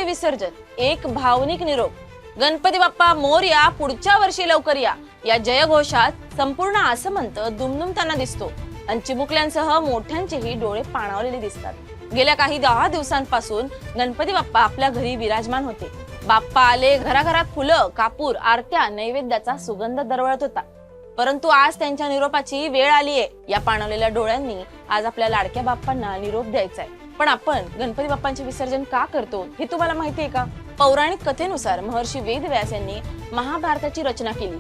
विसर्जन एक भावनिक निरोप, गणपती बाप्पा मोरया, पुढच्या वर्षी लवकर या, या जयघोषात संपूर्ण आसमंत दुमदुमताना दिसतो आणि चिमुकल्यांसह मोठ्यांचेही डोळे पाणावलेले दिसतात. गेल्या काही 10 दिवसांपासून गणपती बाप्पा आपल्या घरी विराजमान होते. बाप्पा आले, घराघरात फुलं, कापूर, आरत्या, नैवेद्याचा सुगंध दरवळत होता. परंतु आज त्यांच्या निरोपाची वेळ आलीये. या पाणावलेल्या डोळ्यांनी आज आपल्या लाडक्या बाप्पांना निरोप द्यायचा आहे. पण आपण गणपती बाप्पांचे विसर्जन का करतो हे तुम्हाला माहिती आहे का? पौराणिक कथेनुसार महर्षी वेदव्यास यांनी महाभारताची रचना केली.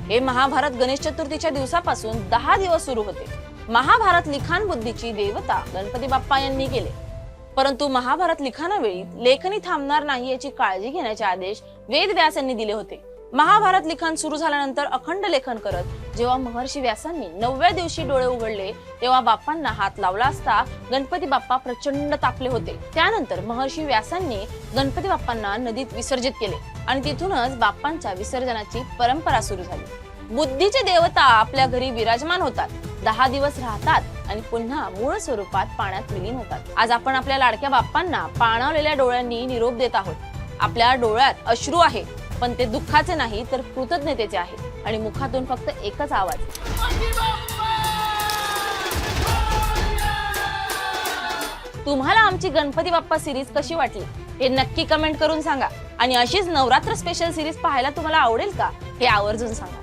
हे महाभारत गणेश चतुर्थीच्या दिवसापासून 10 दिवस सुरू होते. महाभारत लिखाण बुद्धीची देवता गणपती बाप्पा यांनी केले. परंतु महाभारत लिखाणावेळी लेखनी थांबणार नाही याची काळजी घेण्याचे आदेश वेदव्यास यांनी दिले होते. महाभारत लिखाण सुरू झाल्यानंतर अखंड लेखन करत जेव्हा महर्षी व्यासांनी 9व्या दिवशी डोळे उघडले तेव्हा बाप्पांना हात लावला असता गणपती बाप्पा प्रचंड तापले होते. त्यानंतर महर्षी व्यासांनी गणपती बाप्पांना नदीत विसर्जित केले आणि तिथूनच बाप्पांच्या विसर्जनाची परंपरा सुरू झाली. बुद्धीचे देवता आपल्या घरी विराजमान होतात, 10 दिवस राहतात आणि पुन्हा मूळ स्वरूपात पाण्यात विलीन होतात. आज आपण आपल्या लाडक्या बाप्पांना पाणावलेल्या डोळ्यांनी निरोप देत आहोत. आपल्या डोळ्यात अश्रू आहे, पण ते दुःखाचे नाही तर कृतज्ञतेचे आहे आणि मुखातून फक्त एकच आवाज, तुम्हाला आमची गणपती बाप्पा सिरीज कशी वाटली हे नक्की कमेंट करून सांगा. आणि अशीच नवरात्र स्पेशल सिरीज पाहायला तुम्हाला आवडेल का हे आवर्जून सांगा.